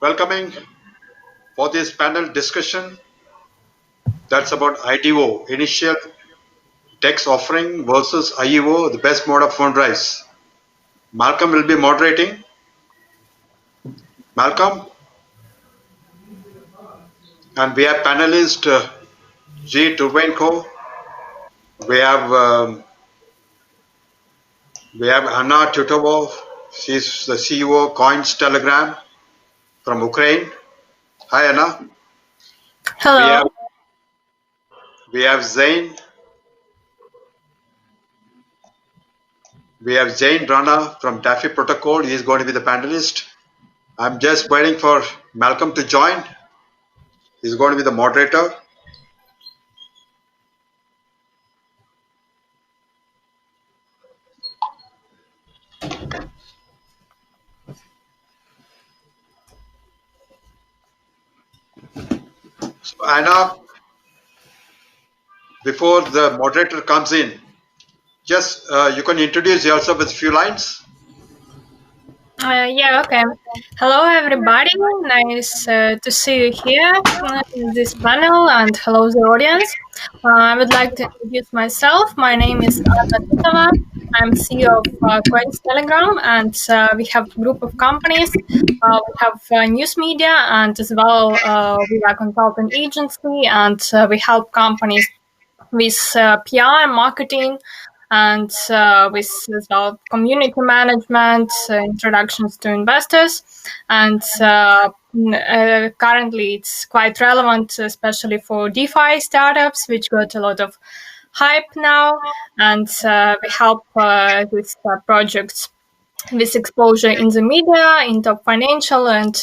welcoming for this panel discussion that's about IDO, initial DEX offering versus IEO, the best mode of fundraise. Malcolm will be moderating. Malcolm? And we have panelist G. Turbenko. We have Anna Tutovov. She's the CEO of Coins Telegram from Ukraine. Hi, Anna. Hello. We have Zain. We have Zain Rana from DeFi Protocol. He is going to be the panelist. I'm just waiting for Malcolm to join. He's going to be the moderator. So Anna, before the moderator comes in, just you can introduce yourself with a few lines. Okay. Hello, everybody. Nice to see you here in this panel, and hello, the audience. I would like to introduce myself. My name is Anna Titova. I'm CEO of Coins Telegram, and we have a group of companies. We have news media, and as well, we are a consultant agency, and we help companies with PR, marketing, and with community management, introductions to investors. And currently it's quite relevant, especially for DeFi startups, which got a lot of hype now. And we help with projects with exposure in the media, in top financial and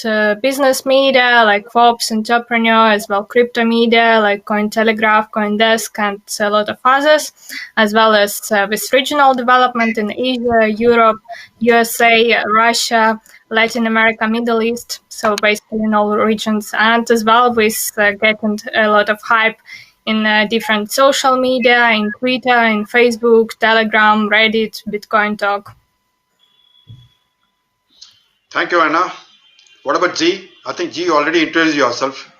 business media like Forbes, Entrepreneur, as well crypto media like Cointelegraph, CoinDesk, and a lot of others, as well as with regional development in Asia, Europe, USA, Russia, Latin America, Middle East, so basically in all regions, and as well with getting a lot of hype in different social media, in Twitter, in Facebook, Telegram, Reddit, Bitcoin Talk. Thank you, Anna. What about G? I think G already introduced yourself.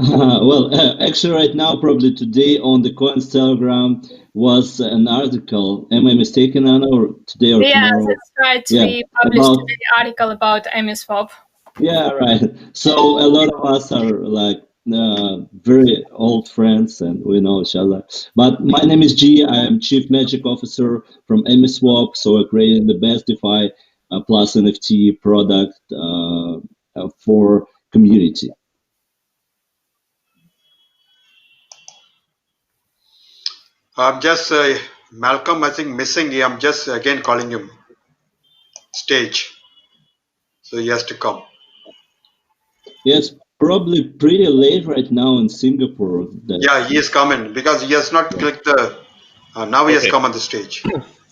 Actually, right now, probably today on the Coins Telegram was an article. Am I mistaken, Anna, or today or tomorrow? Yeah, that's right. Yeah, we published an article about MSwap. Yeah, right. So a lot of us are like very old friends, and we know each other. But my name is G. I am Chief Magic Officer from MSwap. So we're creating the best DeFi plus NFT product for community. I'm just Malcolm, I think missing. I'm just again calling him stage, so he has to come. Yes, probably pretty late right now in Singapore. Yeah, he is coming because he has not clicked the. Now he has come on the stage.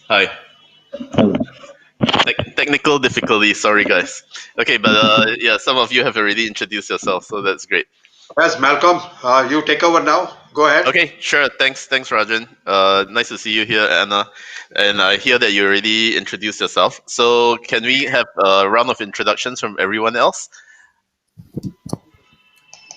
Hi. Hello. Technical difficulty, sorry guys. Okay, but yeah, some of you have already introduced yourself, so that's great. Yes, Malcolm, you take over now. Go ahead. Okay, sure. Thanks, Rajan. Nice to see you here, Anna. And I hear that you already introduced yourself. So can we have a round of introductions from everyone else?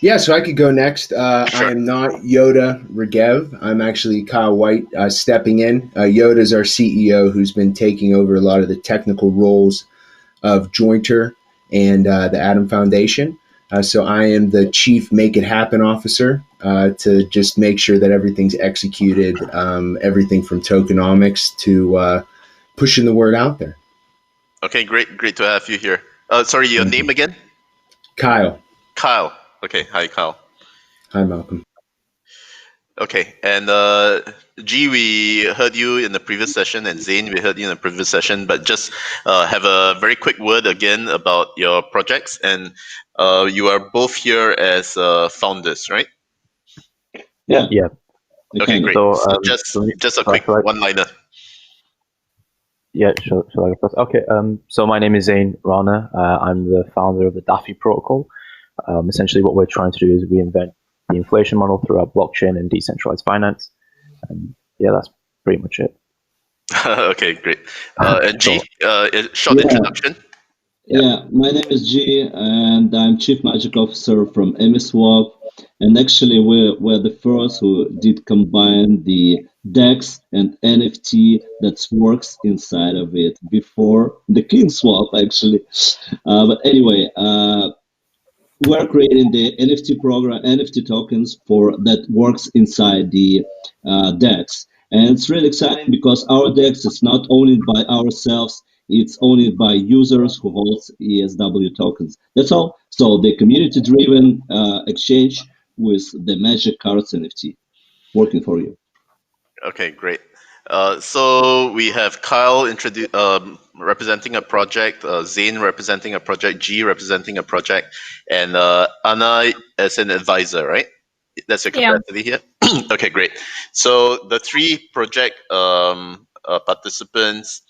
Yeah, so I could go next. Sure. I am not Yoda Regev. I'm actually Kyle White stepping in. Yoda is our CEO who's been taking over a lot of the technical roles of Jointer and the Atom Foundation. So I am the Chief Make It Happen Officer to just make sure that everything's executed, everything from tokenomics to pushing the word out there. Okay, great to have you here. Sorry, your name again? Kyle. Kyle. Okay, hi Kyle. Hi Malcolm. Okay, and G, we heard you in the previous session, and Zain, we heard you in the previous session, but just have a very quick word again about your projects, and you are both here as founders, right? Yeah. Okay, great. So just a quick one-liner. Yeah, sure. I go first? Okay. So my name is Zain Rana. I'm the founder of the DeFi protocol. Essentially, what we're trying to do is reinvent the inflation model throughout blockchain and decentralized finance. Yeah, that's pretty much it. Okay, great. And G, short introduction. Yeah, my name is G, and I'm Chief Magic Officer from MSWAP. And actually, we're the first who did combine the DEX and NFT that works inside of it before the King Swap, actually. But anyway, we're creating the NFT program, NFT tokens for that works inside the DEX. And it's really exciting because our DEX is not owned by ourselves, it's owned by users who hold ESW tokens. That's all. So the community driven exchange with the Magic Cards NFT working for you. Okay, great. So we have Kyle representing a project, Zane representing a project, G representing a project, and Anna as an advisor, right? That's your Yeah. capacity here. Okay, great. So the three project participants,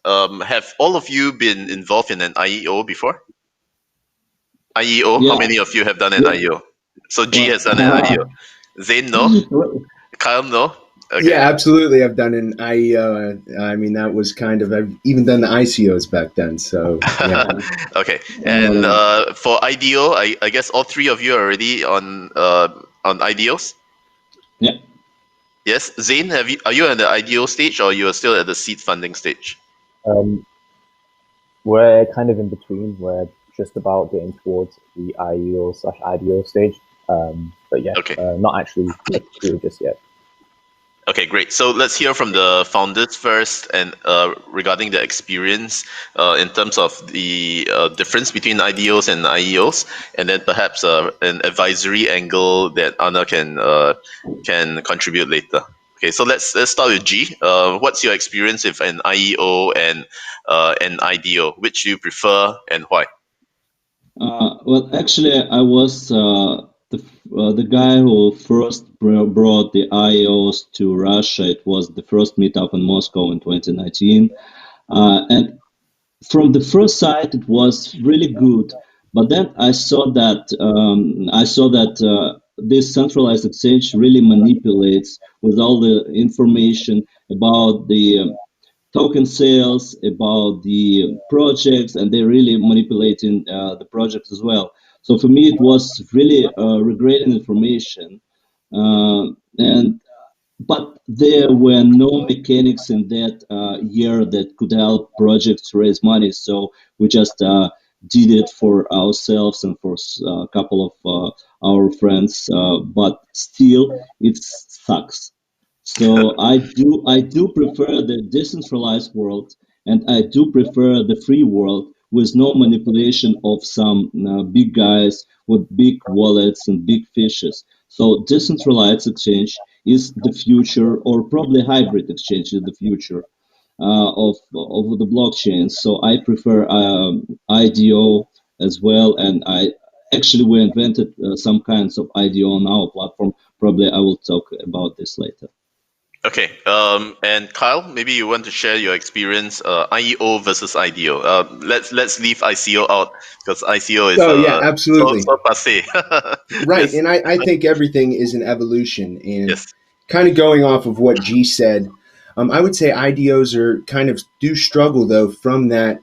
have all of you been involved in an IEO before? IEO, Yeah. how many of you have done an Yeah. IEO? So G has done an Well, IEO. Zane, no? Kyle, no? Okay. Yeah, absolutely. I've done an IEO. I mean, that was kind of, I've even done the ICOs back then. So, yeah. Okay. And for IDO, I guess all three of you are already on IDOs? Yeah. Yes. Zane, are you at the IDO stage or you are still at the seed funding stage? We're kind of in between. We're just about getting towards the IEO/IDO stage. But yeah, Okay. not actually executed just yet. Okay, great. So let's hear from the founders first, and regarding the experience in terms of the difference between IDOs and IEOs, and then perhaps an advisory angle that Anna can contribute later. Okay, so let's start with G. What's your experience with an IEO and an IDO? Which do you prefer and why? Well, actually, I was the guy who first brought the IOs to Russia. It was the first meetup in Moscow in 2019, and from the first sight, it was really good. But then I saw that this centralized exchange really manipulates with all the information about the token sales, about the projects, and they're really manipulating the projects as well. So for me, it was really regretting information, and but there were no mechanics in that year that could help projects raise money. So we just did it for ourselves and for a couple of our friends, but still it sucks. So I do prefer the decentralized world, and I do prefer the free world with no manipulation of some big guys with big wallets and big fishes. So decentralized exchange is the future, or probably hybrid exchange is the future of the blockchain. So I prefer IDO as well, and we invented some kinds of IDO on our platform. Probably I will talk about this later. Okay, and Kyle, maybe you want to share your experience, IEO versus IDO. Let's leave ICO out because ICO is Oh, yeah, absolutely. so passé. Right. Yes. And I think everything is an evolution. And Yes. kind of going off of what G said, I would say IDOs are kind of do struggle, though, from that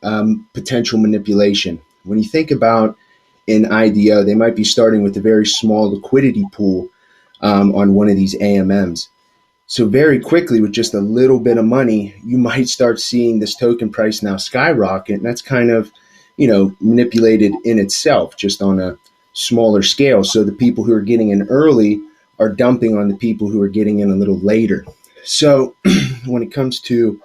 potential manipulation. When you think about an IDO, they might be starting with a very small liquidity pool on one of these AMMs. So very quickly, with just a little bit of money, you might start seeing this token price now skyrocket. And that's kind of, manipulated in itself, just on a smaller scale. So the people who are getting in early are dumping on the people who are getting in a little later. So when it comes to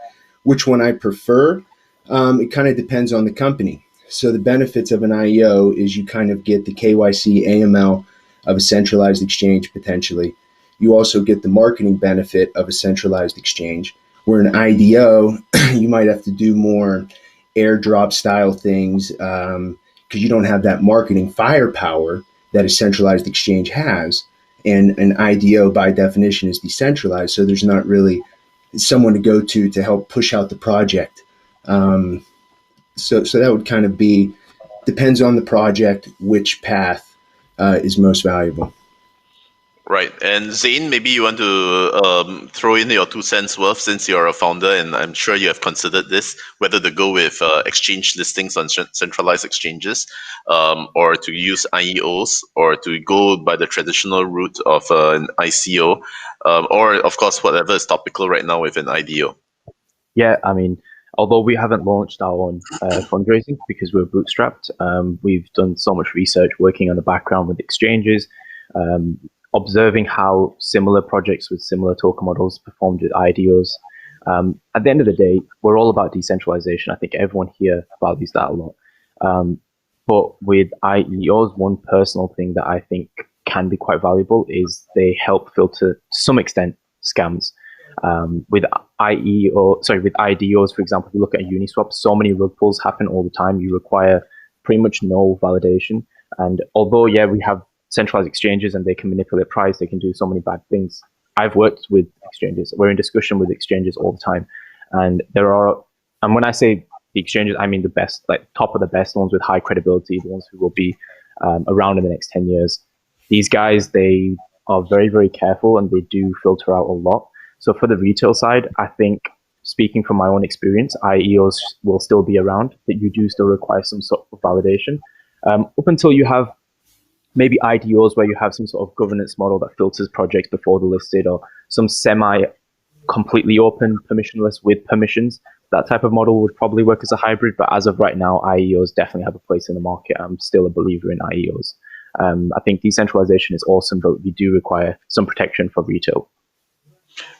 which one I prefer, it kind of depends on the company. So the benefits of an IEO is you kind of get the KYC AML of a centralized exchange potentially. You also get the marketing benefit of a centralized exchange. Where an IDO, you might have to do more airdrop style things because you don't have that marketing firepower that a centralized exchange has. And an IDO, by definition, is decentralized. So there's not really someone to go to help push out the project. So that would kind of be, depends on the project, which path is most valuable. Right. And Zane, maybe you want to throw in your 2 cents worth since you're a founder, and I'm sure you have considered this, whether to go with exchange listings on centralized exchanges, or to use IEOs, or to go by the traditional route of an ICO, or, of course, whatever is topical right now with an IDO. Yeah, I mean, although we haven't launched our own fundraising because we're bootstrapped, we've done so much research working on the background with exchanges, observing how similar projects with similar token models performed with IDOs. At the end of the day, we're all about decentralization. I think everyone here values that a lot. But with IEOs, one personal thing that I think can be quite valuable is they help filter, to some extent, scams. With with IDOs, for example, if you look at Uniswap, so many rug pulls happen all the time. You require pretty much no validation. And although, yeah, we have centralized exchanges and they can manipulate price, they can do so many bad things. I've worked with exchanges. We're in discussion with exchanges all the time. And when I say the exchanges, I mean the best, like top of the best ones with high credibility, the ones who will be around in the next 10 years. These guys, they are very, very careful and they do filter out a lot. So for the retail side, I think, speaking from my own experience, IEOs will still be around, that you do still require some sort of validation. Up until you have maybe IDOs where you have some sort of governance model that filters projects before they're listed, or some completely open permissionless with permissions. That type of model would probably work as a hybrid, but as of right now, IEOs definitely have a place in the market. I'm still a believer in IEOs. I think decentralization is awesome, but we do require some protection for retail.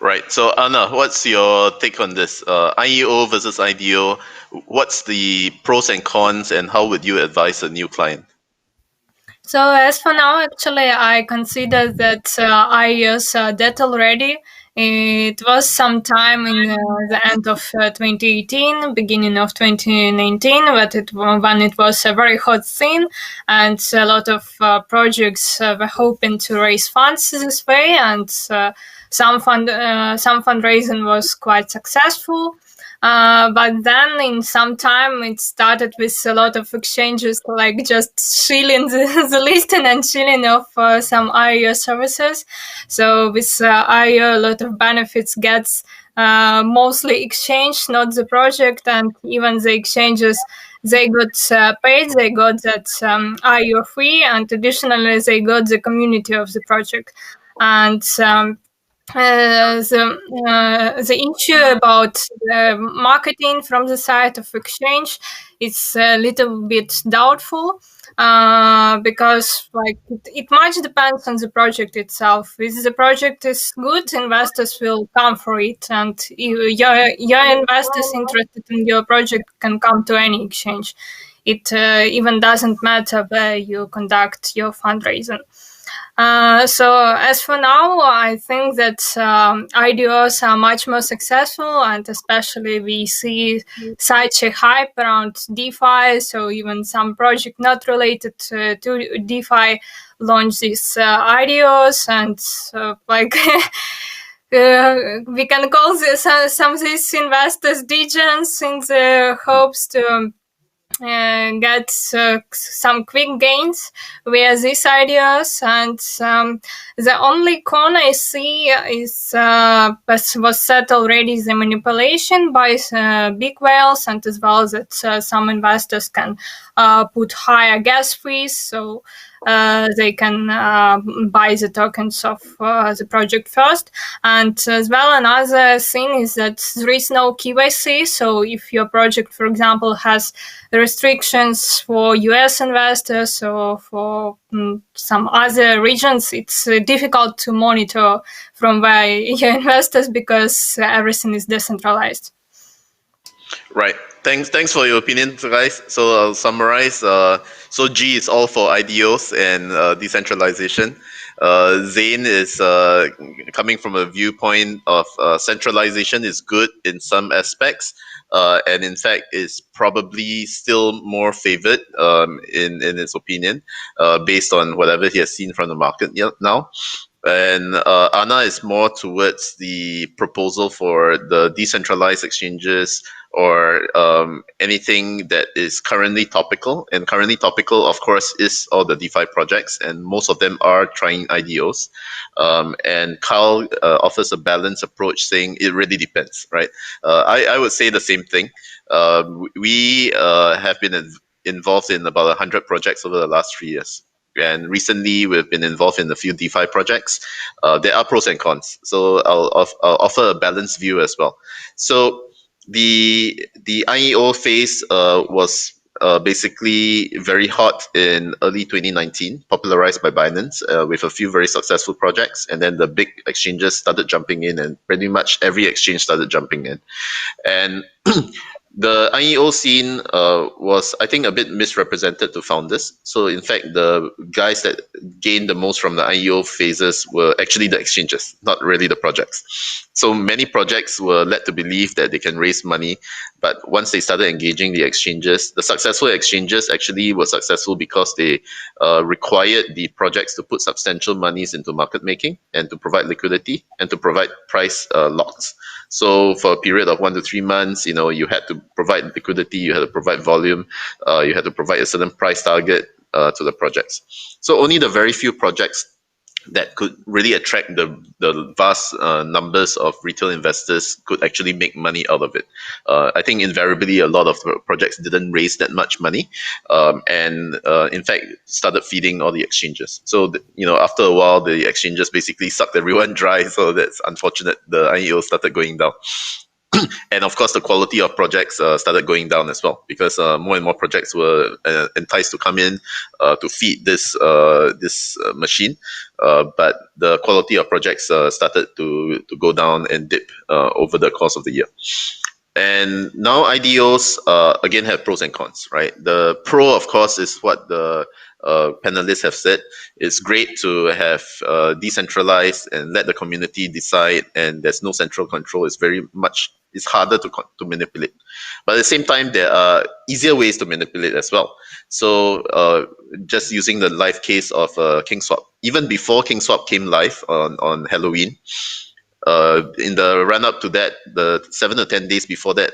Right. So Anna, what's your take on this? IEO versus IDO. What's the pros and cons, and how would you advise a new client? So as for now, actually, I consider that I use that already. It was sometime in the end of 2018, beginning of 2019, when it was a very hot thing, and a lot of projects were hoping to raise funds this way, and some fundraising was quite successful. But then in some time it started with a lot of exchanges like just shilling the listing and shilling of some IEO services. So with IEO, a lot of benefits gets mostly exchange, not the project, and even the exchanges, they got paid, they got that IEO fee, and additionally they got the community of the project. And the issue about marketing from the side of exchange is a little bit doubtful because it much depends on the project itself. If the project is good, investors will come for it, and your investors interested in your project can come to any exchange. It even doesn't matter where you conduct your fundraising. So as for now, I think that IDOs are much more successful, and especially we see such a hype around DeFi. So even some project not related to DeFi launch these IDOs, and we can call this some of these investors degens in the hopes to get some quick gains with these ideas. And the only con I see is, as was said already, the manipulation by big whales, and as well that some investors can put higher gas fees, so they can buy the tokens of the project first. And as well, another thing is that there is no KYC. So if your project, for example, has restrictions for US investors or for some other regions, it's difficult to monitor from where your investors, because everything is decentralized. Right. Thanks for your opinion, guys. So I'll summarize. So G is all for IDOs and decentralization. Zane is coming from a viewpoint of centralization is good in some aspects, and in fact is probably still more favored in his opinion, based on whatever he has seen from the market now. And Anna is more towards the proposal for the decentralized exchanges or anything that is currently topical. And currently topical, of course, is all the DeFi projects, and most of them are trying IDOs. And Carl offers a balanced approach, saying it really depends, right? I would say the same thing. We have been involved in about 100 projects over the last 3 years. And recently, we've been involved in a few DeFi projects. There are pros and cons, so I'll offer a balanced view as well. So the IEO phase was basically very hot in early 2019, popularized by Binance with a few very successful projects, and then the big exchanges started jumping in, and pretty much every exchange started jumping in. And the IEO scene was, I think, a bit misrepresented to founders. So, in fact, the guys that gained the most from the IEO phases were actually the exchanges, not really the projects. So, many projects were led to believe that they can raise money, but once they started engaging the exchanges, the successful exchanges actually were successful because they required the projects to put substantial monies into market making and to provide liquidity and to provide price locks. So for a period of 1 to 3 months, you had to provide liquidity, you had to provide volume, you had to provide a certain price target to the projects. So only the very few projects that could really attract the vast numbers of retail investors could actually make money out of it. I think invariably a lot of projects didn't raise that much money, and in fact started feeding all the exchanges. So after a while, the exchanges basically sucked everyone dry. So that's unfortunate. The IEO started going down. And of course, the quality of projects started going down as well, because more and more projects were enticed to come in to feed this machine, but the quality of projects started to go down and dip over the course of the year. And now IDOs again have pros and cons, right? The pro, of course, is what the panelists have said. It's great to have decentralized and let the community decide, and there's no central control. It's harder to manipulate. But at the same time, there are easier ways to manipulate as well. So just using the live case of KingSwap, even before KingSwap came live on Halloween, in the run up to that, the 7 or 10 days before that,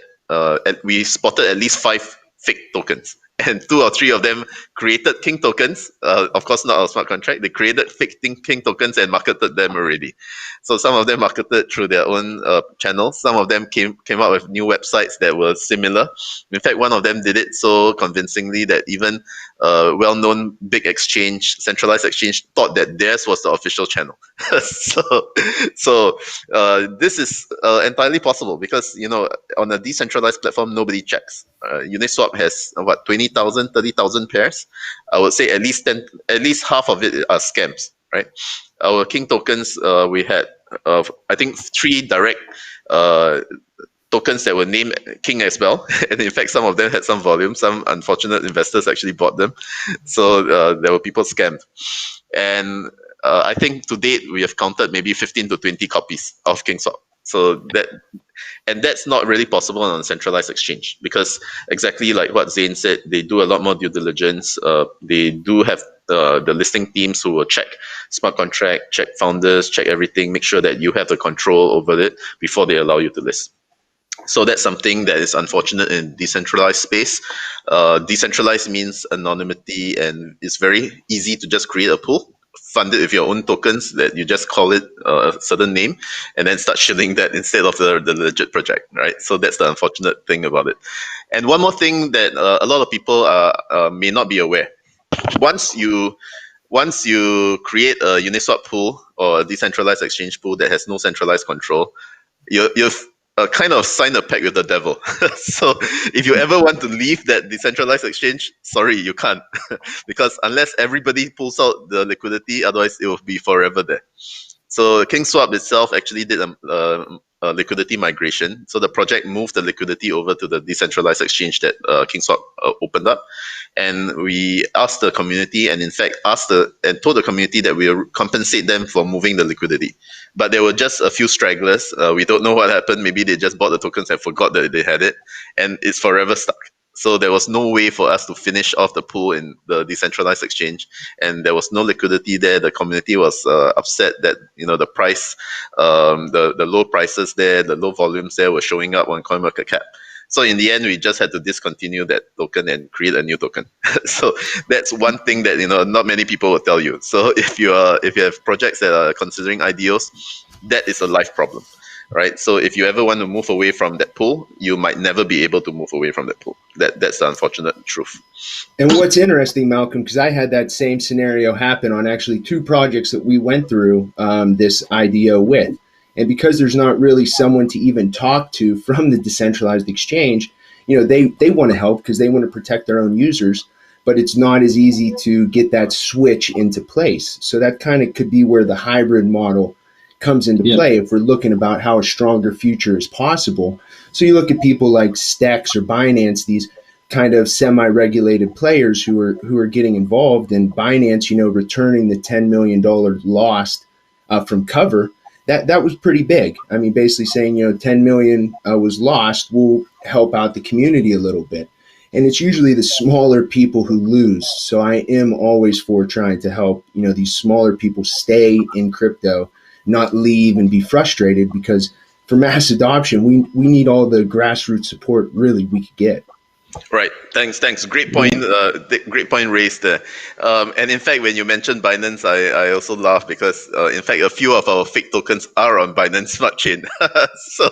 we spotted at least 5 fake tokens. And 2 or 3 of them created King tokens. Of course, not our smart contract. They created fake King tokens and marketed them already. So some of them marketed through their own channels. Some of them came up with new websites that were similar. In fact, one of them did it so convincingly that even well-known big exchange, centralized exchange, thought that theirs was the official channel. So this is entirely possible because on a decentralized platform, nobody checks. Uniswap has 20,000, 30,000 pairs. I would say at least half of it are scams, right? Our King tokens, we had I think 3 direct tokens that were named King as well, and in fact some of them had some volume. Some unfortunate investors actually bought them, so there were people scammed. And I think to date we have counted maybe 15 to 20 copies of KingSwap. So that's not really possible on a centralized exchange, because exactly like what Zane said, they do a lot more due diligence. They do have the listing teams who will check smart contract, check founders, check everything, make sure that you have the control over it before they allow you to list. So that's something that is unfortunate in decentralized space. Decentralized means anonymity, and it's very easy to just create a pool, fund it with your own tokens, that you just call it a certain name, and then start shilling that instead of the legit project, right? So that's the unfortunate thing about it. And one more thing that a lot of people may not be aware. Once you create a Uniswap pool or a decentralized exchange pool that has no centralized control, you've kind of signed a pact with the devil. So if you ever want to leave that decentralized exchange, sorry, you can't. Because unless everybody pulls out the liquidity, otherwise it will be forever there. So KingSwap itself actually did a liquidity migration. So the project moved the liquidity over to the decentralized exchange that KingSwap opened up. And we asked the community, and in fact told the community that we will compensate them for moving the liquidity. But there were just a few stragglers. We don't know what happened. Maybe they just bought the tokens and forgot that they had it, and it's forever stuck. So there was no way for us to finish off the pool in the decentralized exchange, and there was no liquidity there. The community was upset that the price, the low prices there, the low volumes there were showing up on CoinMarketCap. So in the end, we just had to discontinue that token and create a new token. So that's one thing that not many people will tell you. So if you have projects that are considering IDOs, that is a life problem, right? So if you ever want to move away from that pool, you might never be able to move away from that pool. That's the unfortunate truth. And what's interesting, Malcolm, because I had that same scenario happen on actually 2 projects that we went through this IDO with. And because there's not really someone to even talk to from the decentralized exchange, they want to help because they want to protect their own users, but it's not as easy to get that switch into place. So that kind of could be where the hybrid model comes into play if we're looking about how a stronger future is possible. So you look at people like Stex or Binance, these kind of semi-regulated players who are getting involved, and Binance, returning the $10 million lost from cover. That was pretty big. I mean, basically saying, 10 million was lost, we'll help out the community a little bit. And it's usually the smaller people who lose. So I am always for trying to help, these smaller people stay in crypto, not leave and be frustrated, because for mass adoption, we need all the grassroots support really we could get. Right. Thanks. Great point. Great point raised there. And in fact, when you mentioned Binance, I also laugh because, in fact, a few of our fake tokens are on Binance Smart Chain. So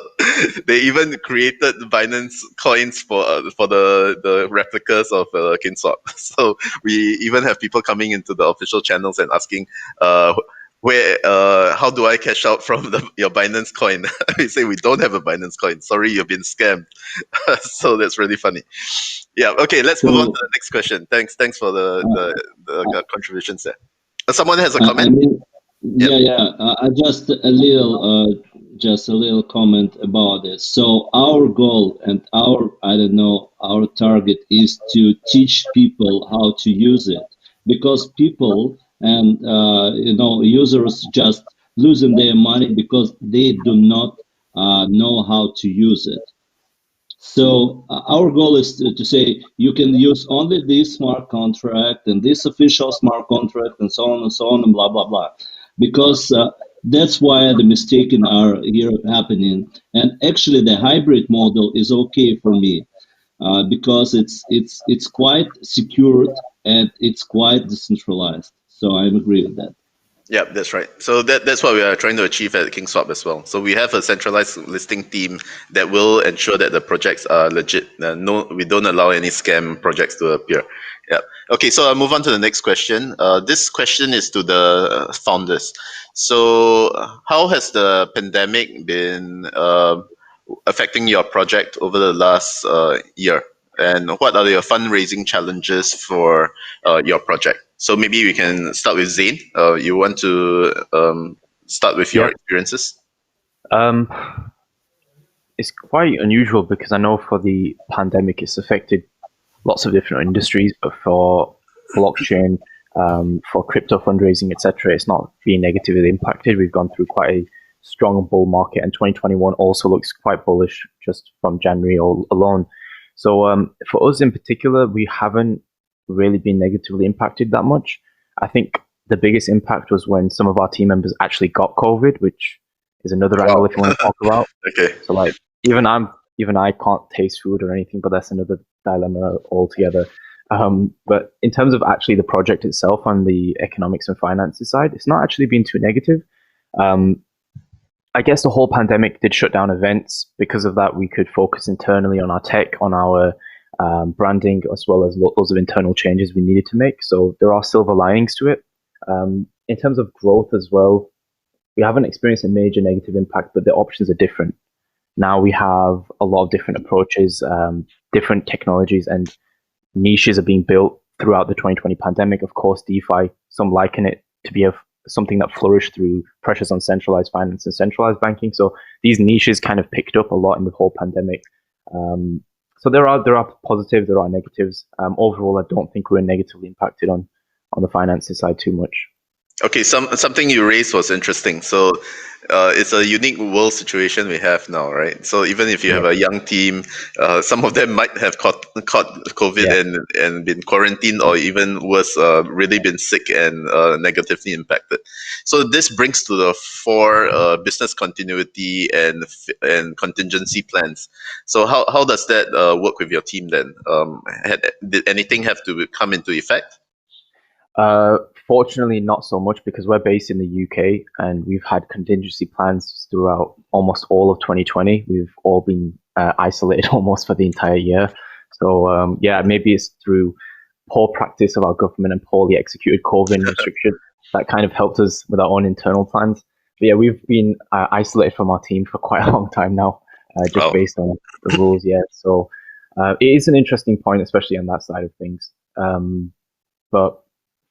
they even created Binance coins for the replicas of Kinswap. So we even have people coming into the official channels and asking, how do I cash out from your Binance coin? We say we don't have a Binance coin. Sorry, you've been scammed. So that's really funny. Yeah. Okay. Let's move on to the next question. Thanks for the contributions there. Someone has a comment. Just a little comment about this. So our goal and our target is to teach people how to use it, because people and users just losing their money because they do not know how to use it. So our goal is to say you can use only this smart contract and this official smart contract and so on and blah blah blah, because that's why the mistakes are here happening. And actually, the hybrid model is okay for me because it's quite secured and it's quite decentralized. So I agree with that. Yeah, that's right. So that's what we are trying to achieve at KingSwap as well. So we have a centralized listing team that will ensure that the projects are legit. We don't allow any scam projects to appear. Yeah. Okay, so I'll move on to the next question. This question is to the founders. So how has the pandemic been affecting your project over the last year? And what are your fundraising challenges for your project? So maybe we can start with Zane. You want to start with your experiences? It's quite unusual because I know for the pandemic it's affected lots of different industries, but for blockchain, for crypto fundraising, etc., it's not being negatively impacted. We've gone through quite a strong bull market, and 2021 also looks quite bullish just from January alone. So for us in particular, we haven't really been negatively impacted that much. I think the biggest impact was when some of our team members actually got COVID, which is another angle if you want to talk about. Okay. So like even I can't taste food or anything, but that's another dilemma altogether. But in terms of actually the project itself on the economics and finances side, it's not actually been too negative. I guess the whole pandemic did shut down events. Because of that, we could focus internally on our tech, on our branding, as well as lots of internal changes we needed to make. So there are silver linings to it. In terms of growth as well, we haven't experienced a major negative impact, but the options are different. Now we have a lot of different approaches, different technologies, and niches are being built throughout the 2020 pandemic. Of course, DeFi, some liken it to be something that flourished through pressures on centralized finance and centralized banking. So these niches kind of picked up a lot in the whole pandemic. So there are positives, there are negatives. Overall, I don't think we're negatively impacted on the finances side too much. Okay, something you raised was interesting. So, it's a unique world situation we have now, right? So even if you have Yeah, a young team, some of them might have caught COVID yeah. and been quarantined, or even worse, really been sick and negatively impacted. So this brings to the fore business continuity and contingency plans. So how does that work with your team then? Did anything have to come into effect? Fortunately, not so much because we're based in the UK and we've had contingency plans throughout almost all of 2020. We've all been isolated almost for the entire year. So yeah, maybe it's through poor practice of our government and poorly executed COVID restrictions that kind of helped us with our own internal plans. But yeah, we've been isolated from our team for quite a long time now, just Oh, based on the rules. Yeah, so it is an interesting point, especially on that side of things. But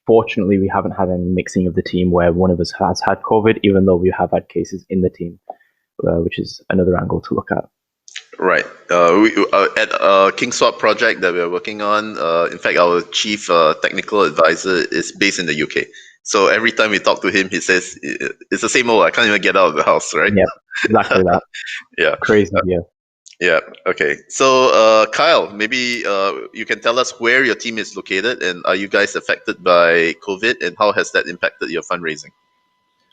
fortunately, we haven't had any mixing of the team where one of us has had COVID, even though we have had cases in the team, which is another angle to look at. right. At KingSwap project that we're working on, in fact, our chief technical advisor is based in the UK. So every time we talk to him, he says it's the same old. I can't even get out of the house, right? Yeah, exactly that. Yeah. Crazy, yeah. Yeah. Okay. So, Kyle, maybe you can tell us where your team is located, and are you guys affected by COVID, and how has that impacted your fundraising?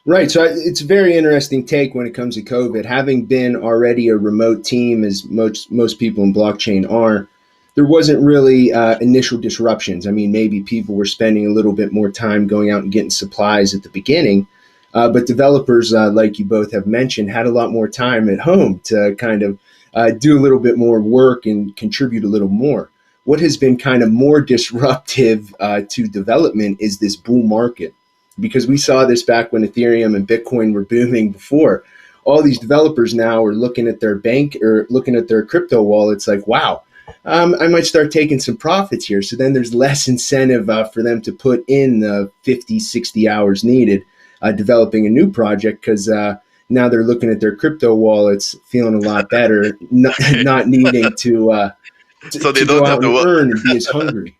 Right. So it's a very interesting take when it comes to COVID. Having been already a remote team, as most people in blockchain are, there wasn't really initial disruptions. I mean, maybe people were spending a little bit more time going out and getting supplies at the beginning, but developers, like you both have mentioned, had a lot more time at home to kind of do a little bit more work and contribute a little more. What has been kind of more disruptive to development is this bull market, because we saw this back when Ethereum and Bitcoin were booming before. All these developers now are looking at their bank or looking at their crypto wallets like, wow, I might start taking some profits here. So then there's less incentive for them to put in the 50, 60 hours needed developing a new project, because now they're looking at their crypto wallets, feeling a lot better, not needing So they to go don't have out to and work. earn and be as hungry.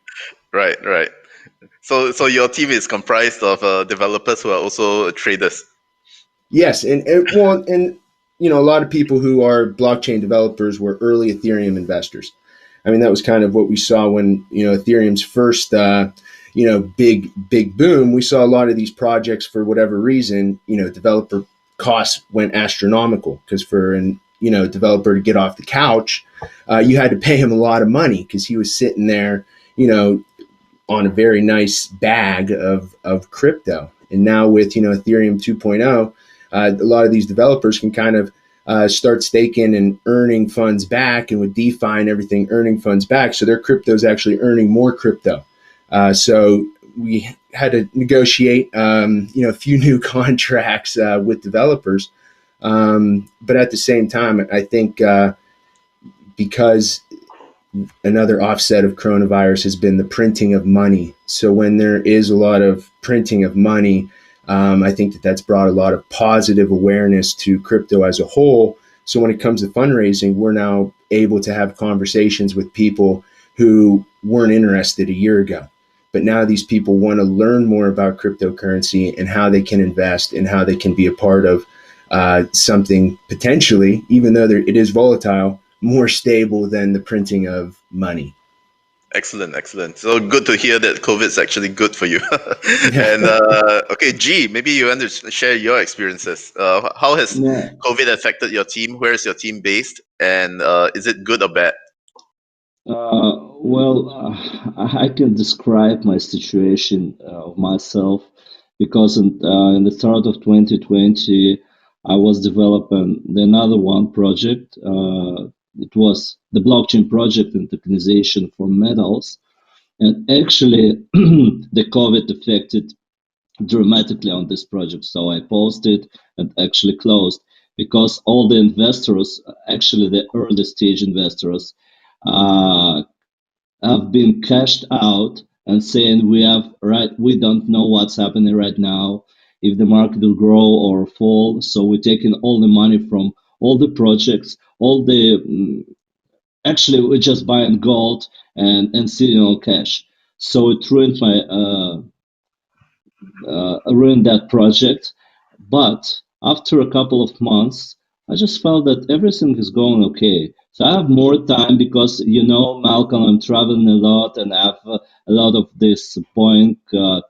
Right. Right. So your team is comprised of developers who are also traders. Yes, and a lot of people who are blockchain developers were early Ethereum investors. I mean, that was kind of what we saw when Ethereum's first big boom. We saw a lot of these projects, for whatever reason, developer costs went astronomical, because for an developer to get off the couch, you had to pay him a lot of money because he was sitting there, on a very nice bag of crypto. And now with Ethereum 2.0, a lot of these developers can kind of start staking and earning funds back, and with DeFi and everything, earning funds back. So their crypto is actually earning more crypto. So we had to negotiate, a few new contracts with developers. But at the same time, I think because another offset of coronavirus has been the printing of money. So when there is a lot of printing of money, I think that's brought a lot of positive awareness to crypto as a whole. So when it comes to fundraising, we're now able to have conversations with people who weren't interested a year ago. But now these people want to learn more about cryptocurrency and how they can invest and how they can be a part of something potentially, even though it is volatile, more stable than the printing of money. Excellent, excellent. So good to hear that COVID is actually good for you. And okay, G, maybe you want to share your experiences. How has Yeah. COVID affected your team? Where is your team based? And is it good or bad? I can describe my situation of myself, because in the start of 2020, I was developing another one project. It was the blockchain project and tokenization for metals. And actually, the COVID affected dramatically on this project. So I paused it and actually closed, because all the investors, actually the early stage investors, uh, have been cashed out and saying we don't know what's happening right now, if the market will grow or fall. So we're taking all the money from all the projects, all the actually we're just buying gold and sitting on cash. So it ruined ruin that project. But after a couple of months, I just felt that everything is going okay. So I have more time because, Malcolm, I'm traveling a lot and I have a lot of this Boeing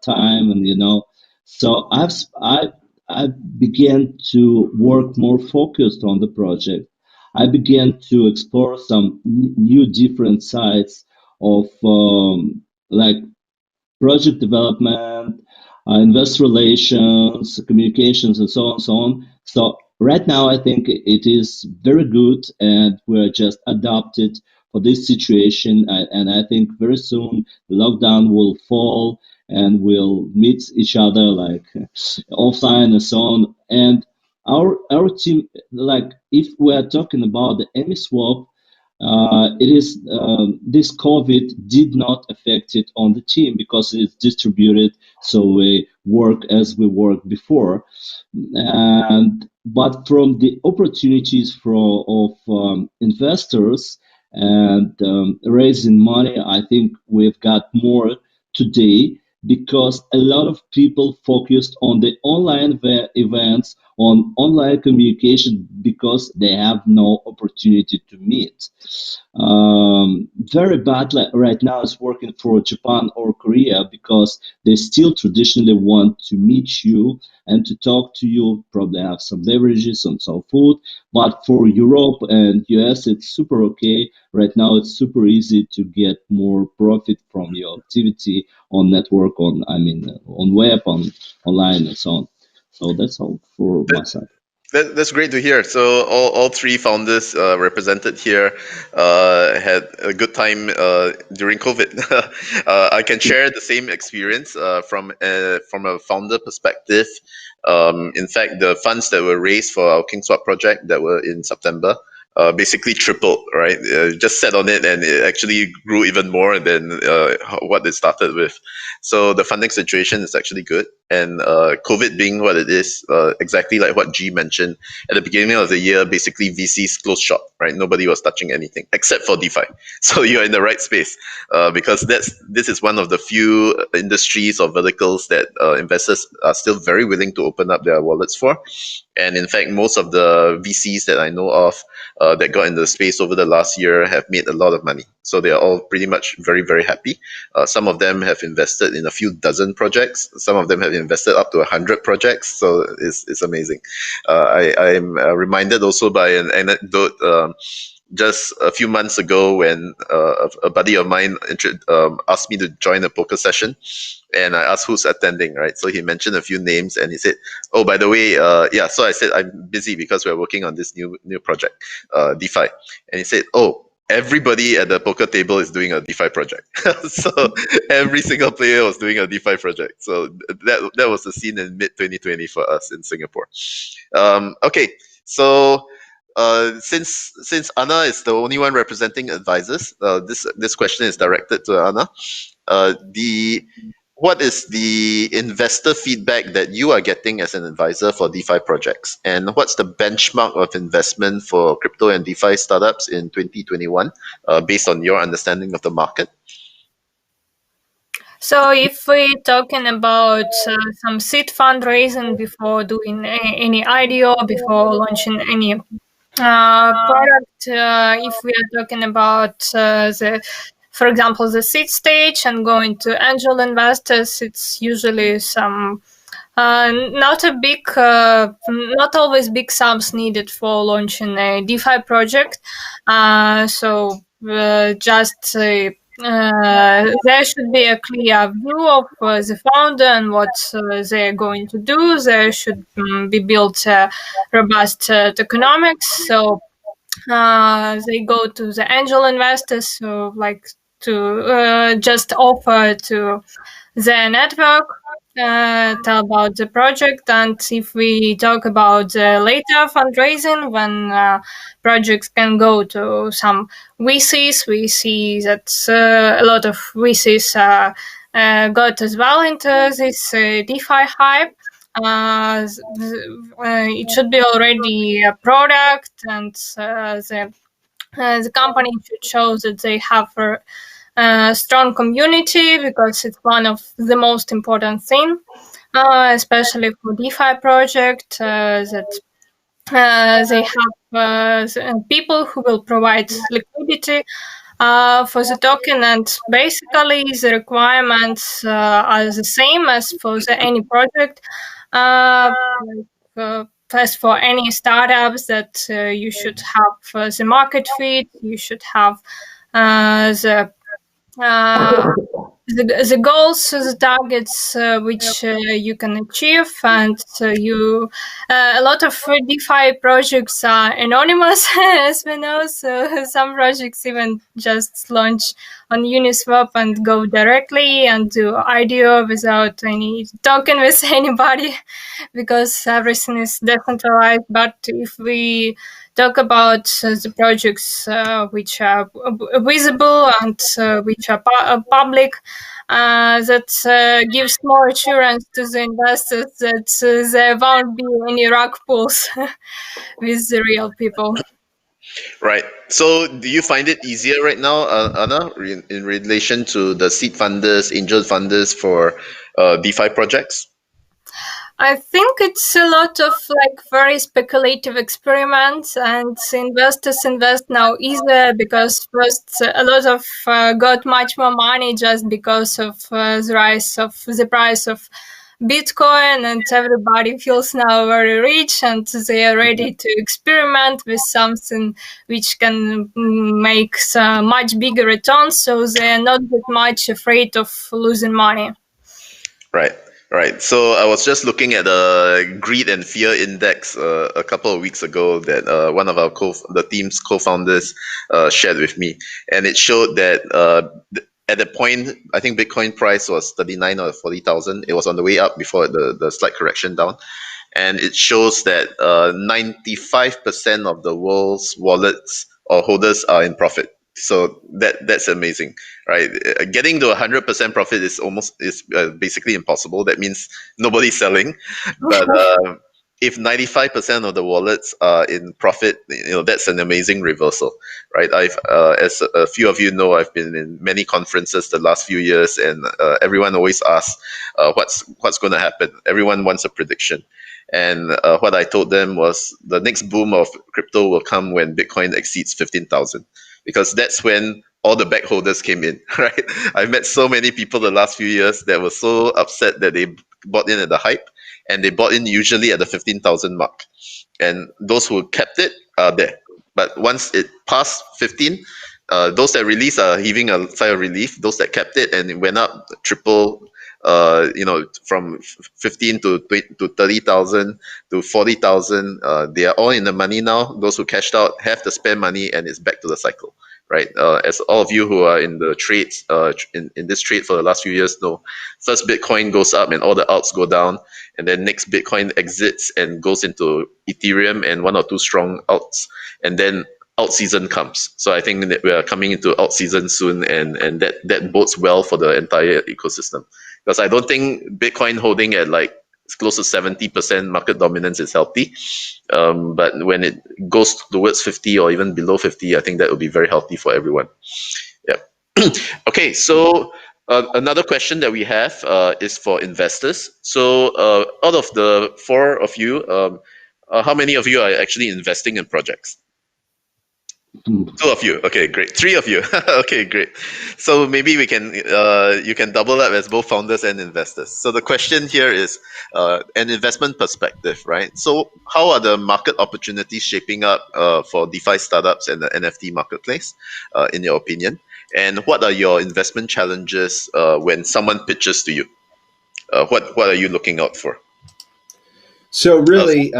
time, and so I began to work more focused on the project. I began to explore some new different sides of like project development, investor relations, communications, and so on and so on. So right now, I think it is very good, and we're just adapted for this situation. And I think very soon the lockdown will fall, and we'll meet each other like offline and so on. And our team, like if we are talking about the EmiSwap, it is this COVID did not affect it on the team because it's distributed, so we work as we worked before. And but from the opportunities of investors and raising money, I think we've got more today because a lot of people focused on the online events, on online communication because they have no opportunity to meet. Very bad right now is working for Japan or Korea because they still traditionally want to meet you and to talk to you, probably have some beverages and some food. But for Europe and US, it's super okay. Right now, it's super easy to get more profit from your activity on network, on web, on online, and so on. So that's all for my side. That's great to hear. So all three founders represented here had a good time during COVID. I can share the same experience from a founder perspective. In fact, the funds that were raised for our KingSwap project that were in September basically tripled, right? Just sat on it and it actually grew even more than what it started with. So the funding situation is actually good. And COVID being what it is, exactly like what G mentioned, at the beginning of the year, basically VCs closed shop, right? Nobody was touching anything except for DeFi. So you're in the right space because this is one of the few industries or verticals that investors are still very willing to open up their wallets for. And in fact, most of the VCs that I know of that got in the space over the last year have made a lot of money. So they are all pretty much very, very happy. Some of them have invested in a few dozen projects. Some of them have invested up to 100 projects. So it's amazing. I'm reminded also by an anecdote. Just a few months ago when a buddy of mine asked me to join a poker session, and I asked who's attending, right? So he mentioned a few names and he said, oh, by the way, yeah, so I said, I'm busy because we're working on this new project, DeFi. And he said, oh, everybody at the poker table is doing a DeFi project. So every single player was doing a DeFi project. So that was the scene in mid 2020 for us in Singapore. Okay, so since Anna is the only one representing advisors, this question is directed to Anna. What is the investor feedback that you are getting as an advisor for DeFi projects? And what's the benchmark of investment for crypto and DeFi startups in 2021 based on your understanding of the market? So if we're talking about some seed fundraising before doing any IDO, before launching any product, if we are talking about for example, the seed stage and going to angel investors, it's usually some not always big sums needed for launching a DeFi project. Just there should be a clear view of the founder and what they're going to do. There should be built robust tokenomics. So they go to the angel investors who like to just offer to their network, tell about the project. And if we talk about later fundraising, when projects can go to some VCs, we see that a lot of VCs got as well into this DeFi hype. It should be already a product, and the company should show that they have a strong community, because it's one of the most important thing. especially for DeFi project that they have people who will provide liquidity for the token, and basically the requirements are the same as for any project. As for any startups, that you should have the market fit, you should have the the goals, the targets which you can achieve, and a lot of DeFi projects are anonymous, as we know. So some projects even just launch on Uniswap and go directly and do IDO without any token with anybody, because everything is decentralized. But if we talk about the projects which are visible and which are public, that gives more assurance to the investors that there won't be any rug pulls with the real people. Right. So, do you find it easier right now, Anna, in relation to the seed funders, angel funders for DeFi projects? I think it's a lot of very speculative experiments, and investors invest now easier because first a lot of got much more money just because of the rise of the price of Bitcoin, and everybody feels now very rich and they are ready to experiment with something which can make much bigger returns, so they are not that much afraid of losing money. Right. Right. So I was just looking at the greed and fear index a couple of weeks ago that one of our the team's co-founders shared with me, and it showed that at the point, I think Bitcoin price was 39 or 40,000. It was on the way up before the slight correction down, and it shows that 95% of the world's wallets or holders are in profit. So that's amazing, right? Getting to 100% profit is basically impossible. That means nobody's selling. But if 95% of the wallets are in profit, that's an amazing reversal, right? As a few of you know, I've been in many conferences the last few years, and everyone always asks, what's going to happen? Everyone wants a prediction. And what I told them was the next boom of crypto will come when Bitcoin exceeds 15,000, because that's when all the back holders came in, right? I've met so many people the last few years that were so upset that they bought in at the hype, and they bought in usually at the 15,000 mark. And those who kept it are there. But once it passed 15, those that released are heaving a sigh of relief. Those that kept it and it went up triple, from 15 to 30,000 to 40,000, they are all in the money now. Those who cashed out have the spare money, and it's back to the cycle, right? As all of you who are in the trades, in this trade for the last few years know, first Bitcoin goes up and all the alts go down, and then next Bitcoin exits and goes into Ethereum and one or two strong alts, and then alt season comes. So I think that we are coming into alt season soon, and that bodes well for the entire ecosystem. Because I don't think Bitcoin holding at close to 70% market dominance is healthy. But when it goes towards 50 or even below 50, I think that will be very healthy for everyone. Yeah. Okay, so another question that we have is for investors. So out of the four of you, how many of you are actually investing in projects? Two of you. Okay, great. Three of you. Okay, great. So maybe we can you can double up as both founders and investors. So the question here is an investment perspective, right? So how are the market opportunities shaping up for DeFi startups and the NFT marketplace, in your opinion? And what are your investment challenges when someone pitches to you? What are you looking out for? So really,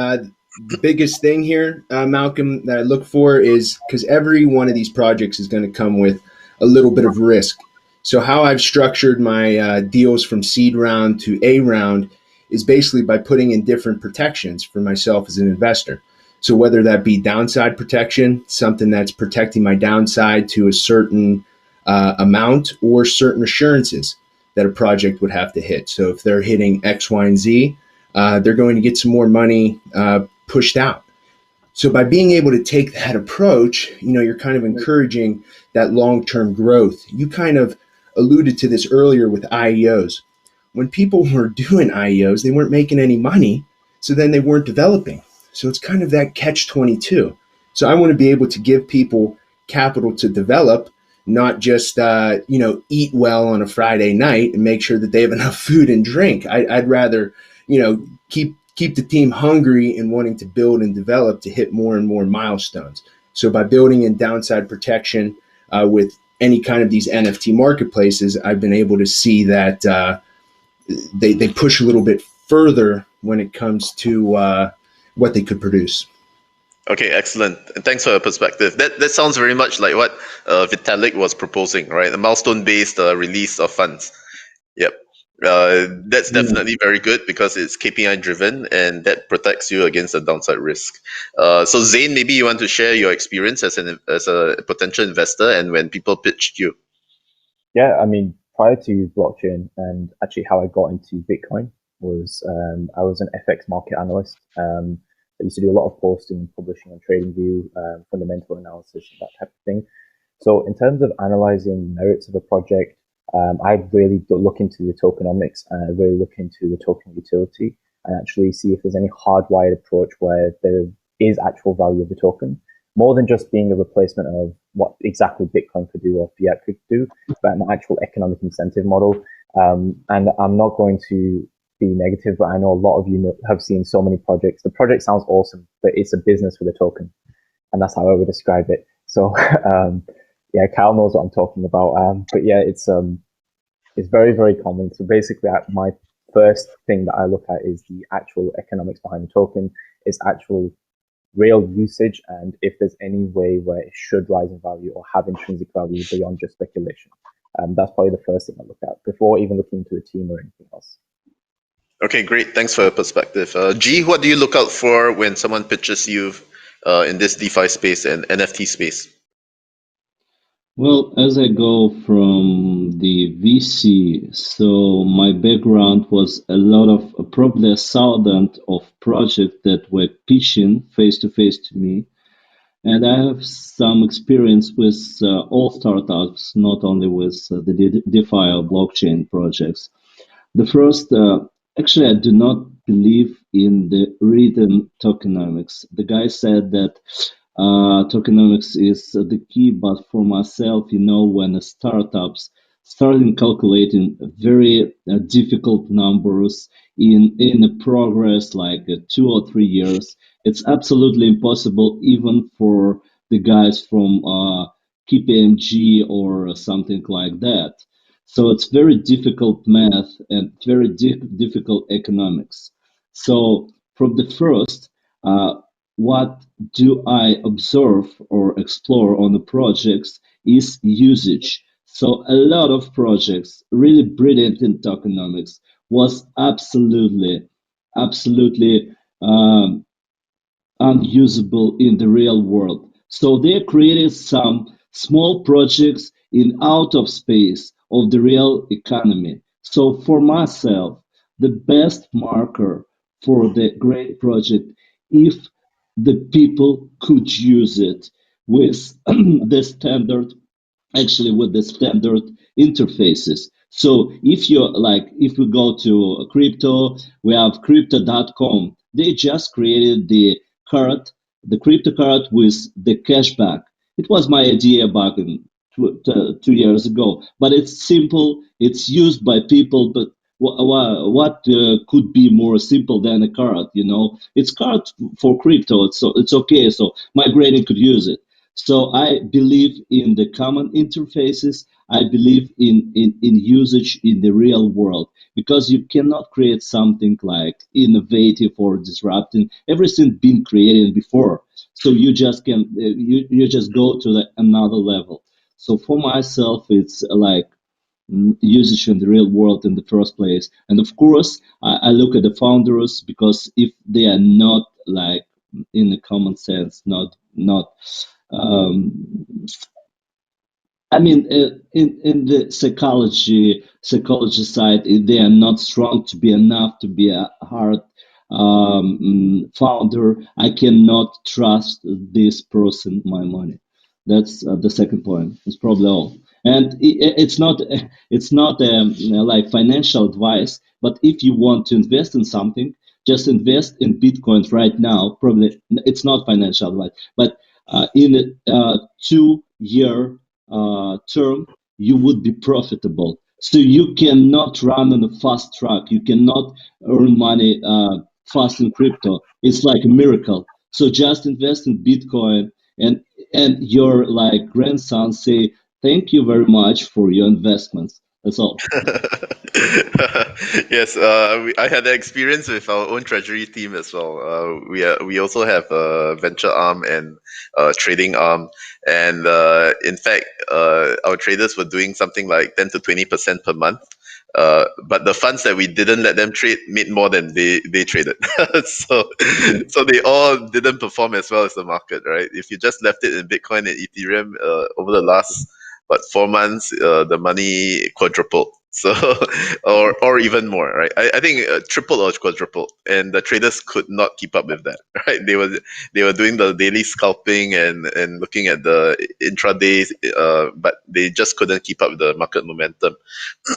the biggest thing here, Malcolm, that I look for is because every one of these projects is going to come with a little bit of risk. So how I've structured my deals from seed round to A round is basically by putting in different protections for myself as an investor. So whether that be downside protection, something that's protecting my downside to a certain amount, or certain assurances that a project would have to hit. So if they're hitting X, Y, and Z, they're going to get some more money pushed out. So by being able to take that approach, you're kind of encouraging that long-term growth. You kind of alluded to this earlier with IEOs. when people were doing IEOs, they weren't making any money, so then they weren't developing. So it's kind of that catch-22. So I want to be able to give people capital to develop, not just eat well on a Friday night and make sure that they have enough food and drink. I'd rather keep the team hungry and wanting to build and develop to hit more and more milestones. So by building in downside protection with any kind of these NFT marketplaces, I've been able to see that they push a little bit further when it comes to what they could produce. Okay, excellent. And thanks for your perspective. That sounds very much like what Vitalik was proposing, right? A milestone-based release of funds. Yep. That's definitely very good because it's KPI driven and that protects you against the downside risk. So Zane, maybe you want to share your experience as a potential investor and when people pitched you. Yeah, I mean, prior to blockchain and actually how I got into Bitcoin was I was an FX market analyst. I used to do a lot of posting, publishing on TradingView, fundamental analysis, and that type of thing. So in terms of analyzing merits of a project, I'd really look into the tokenomics and I'd really look into the token utility and actually see if there's any hardwired approach where there is actual value of the token, more than just being a replacement of what exactly Bitcoin could do or fiat could do, but an actual economic incentive model. And I'm not going to be negative, but I know a lot of you have seen so many projects. The project sounds awesome, but it's a business with a token. And that's how I would describe it. So, yeah, Kyle knows what I'm talking about. But yeah, it's very, very common. So basically, my first thing that I look at is the actual economics behind the token, its actual real usage, and if there's any way where it should rise in value or have intrinsic value beyond just speculation. That's probably the first thing I look at before even looking into the team or anything else. Okay, great. Thanks for your perspective. G, what do you look out for when someone pitches you in this DeFi space and NFT space? Well, as I go from the VC, so my background was a lot of probably 1,000 of projects that were pitching face to face to me. And I have some experience with all startups, not only with the DeFi or blockchain projects. The first, actually, I do not believe in the written tokenomics. The guy said that tokenomics is the key, but for myself, when the startups starting calculating very difficult numbers in a progress like 2 or 3 years, it's absolutely impossible even for the guys from KPMG or something like that. So it's very difficult math and very difficult economics. So from the first, what do I observe or explore on the projects is usage. So a lot of projects really brilliant in tokenomics was absolutely unusable in the real world. So they created some small projects in out of space of the real economy. So for myself, the best marker for the great project, if the people could use it with the standard actually with the standard interfaces. So if we go to crypto, we have crypto.com. They just created the crypto card with the cashback. It was my idea back in 2 years ago, but it's simple. It's used by people, but what could be more simple than a card? It's card for crypto. It's okay. So migrating could use it. So I believe in the common interfaces. I believe in usage in the real world because you cannot create something like innovative or disrupting. Everything been created before, so you just can you just go to another level. So for myself, it's like usage in the real world in the first place, and of course, I look at the founders because if they are not like in the common sense, not I mean, in the psychology side, they are not strong to be enough to be a hard founder. I cannot trust this person my money. That's the second point. That's probably all. And it's not like financial advice, but if you want to invest in something, just invest in Bitcoin right now. Probably it's not financial advice, but in a 2-year term, you would be profitable. So you cannot run on a fast track. You cannot earn money fast in crypto. It's like a miracle. So just invest in Bitcoin, and your like grandson say thank you very much for your investments. That's all. Yes, I had that experience with our own treasury team as well. We also have a venture arm and a trading arm, and in fact, our traders were doing something like 10 to 20% per month. But the funds that we didn't let them trade made more than they traded. So they all didn't perform as well as the market, right? If you just left it in Bitcoin and Ethereum over the last 4 months, the money quadrupled. So, or even more, right? I think triple or quadruple, and the traders could not keep up with that, right? They were doing the daily scalping and looking at the intraday, but they just couldn't keep up with the market momentum.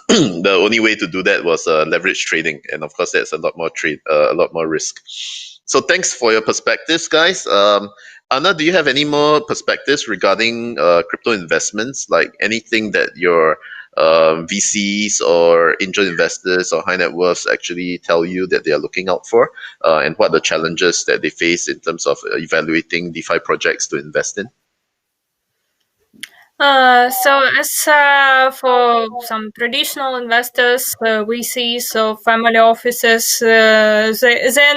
The only way to do that was leverage trading, and of course, that's a lot more risk. So, thanks for your perspectives, guys. Anna, do you have any more perspectives regarding crypto investments? Like anything that your VCs or angel investors or high net worths actually tell you that they are looking out for, and what the challenges that they face in terms of evaluating DeFi projects to invest in? So as for some traditional investors, we see so family offices, they're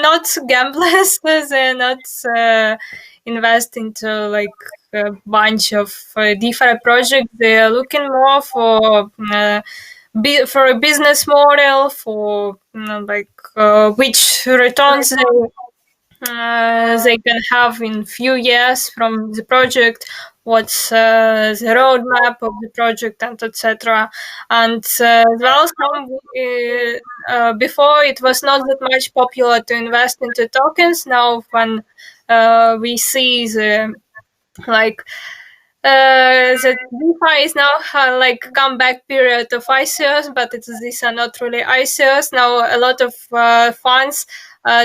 not gamblers, they're not invest into like a bunch of DeFi projects. They're looking more for for a business model, for which returns they can have in few years from the project, what's the roadmap of the project, and etc. And well, before it was not that much popular to invest into tokens. Now when we see the like the DeFi is now like comeback period of ICOs, but these are not really ICOs. Now a lot of funds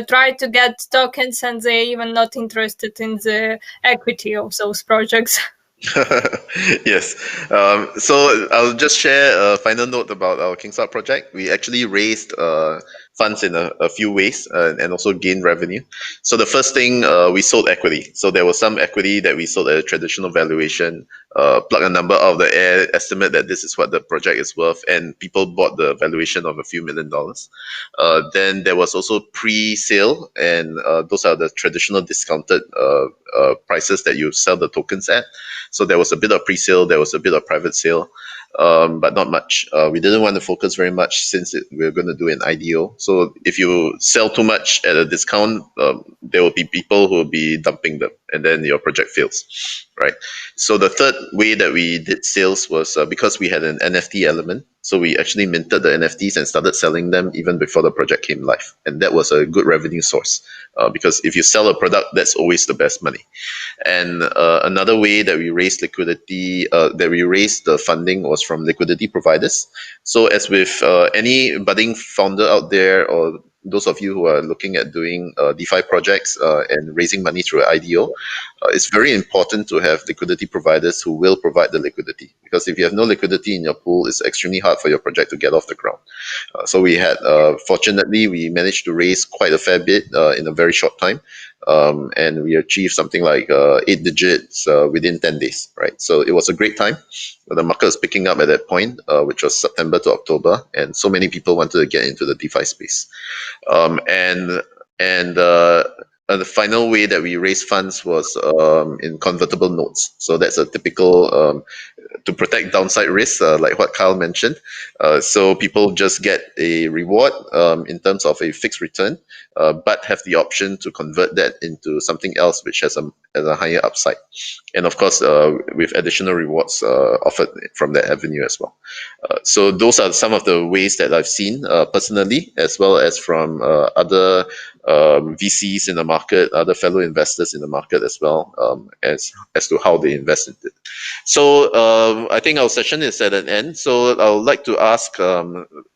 try to get tokens, and they're even not interested in the equity of those projects. Yes. So I'll just share a final note about our Kingsart project. We actually raised funds in a few ways and also gained revenue. So the first thing, we sold equity. So there was some equity that we sold at a traditional valuation, plug a number out of the air, estimate that this is what the project is worth, and people bought the valuation of a few $1 million. Then there was also pre-sale, and those are the traditional discounted prices that you sell the tokens at. So there was a bit of pre-sale, there was a bit of private sale, but not much. We didn't want to focus very much since we were going to do an IDO. So if you sell too much at a discount, there will be people who will be dumping them, and then your project fails, right? So the third way that we did sales was because we had an NFT element. So we actually minted the NFTs and started selling them even before the project came live. And that was a good revenue source because if you sell a product, that's always the best money. And another way that we raised liquidity, that we raised the funding was from liquidity providers. So as with any budding founder out there, or those of you who are looking at doing DeFi projects and raising money through IDO, it's very important to have liquidity providers who will provide the liquidity. Because if you have no liquidity in your pool, it's extremely hard for your project to get off the ground. So we had, fortunately, we managed to raise quite a fair bit in a very short time. And we achieved something like 8 digits within 10 days, right? So it was a great time. The market was picking up at that point, which was September to October, and so many people wanted to get into the DeFi space. The final way that we raised funds was in convertible notes. So that's a typical to protect downside risk, like what Kyle mentioned. So people just get a reward in terms of a fixed return, but have the option to convert that into something else which has a higher upside. And of course, with additional rewards offered from that avenue as well. So those are some of the ways that I've seen personally, as well as from other VCs in the market market, other fellow investors in the market as well, as to how they invest in it. So I think our session is at an end. So I would like to ask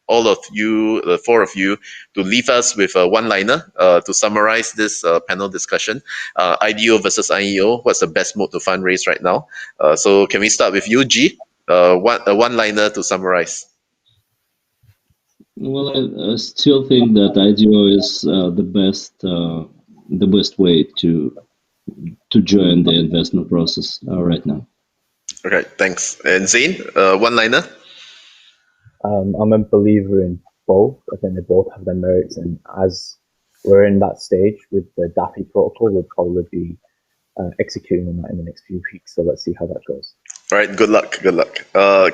all of you, the four of you, to leave us with a one-liner to summarize this panel discussion. IDO versus IEO, what's the best mode to fundraise right now? So can we start with you, G? A one-liner to summarize. Well, I still think that IDO is the best way to join the investment process right now. Okay, thanks. And Zane, one-liner. I'm a believer in both. I think they both have their merits, and as we're in that stage with the DeFi protocol, we'll probably be executing on that in the next few weeks. So let's see how that goes. All right, good luck. Good luck.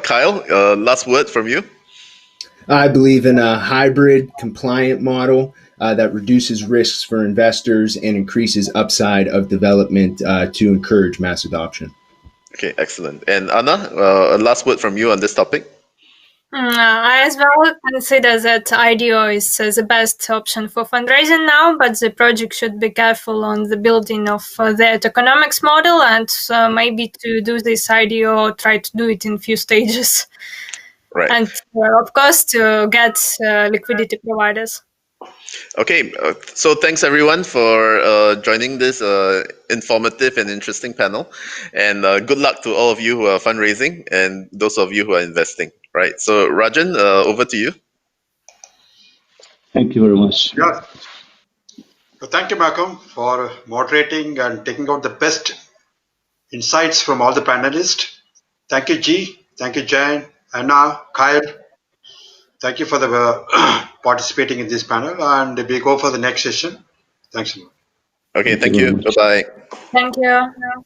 Kyle, last word from you. I believe in a hybrid compliant model that reduces risks for investors and increases upside of development to encourage mass adoption. Okay, excellent. And Anna, a last word from you on this topic. I as well consider that IDO is the best option for fundraising now, but the project should be careful on the building of their tokenomics model, and maybe to do this IDO, try to do it in few stages. Right. And of course, to get liquidity providers. Okay, so thanks everyone for joining this informative and interesting panel, and good luck to all of you who are fundraising and those of you who are investing. Right. So Rajan, over to you. Thank you very much. Yeah. Thank you, Malcolm, for moderating and taking out the best insights from all the panelists. Thank you, G. Thank you, Jan, Anna, Kyle. Thank you for the participating in this panel, and we go for the next session. Thanks a lot. Okay, Thank you very much. Bye-bye. Thank you.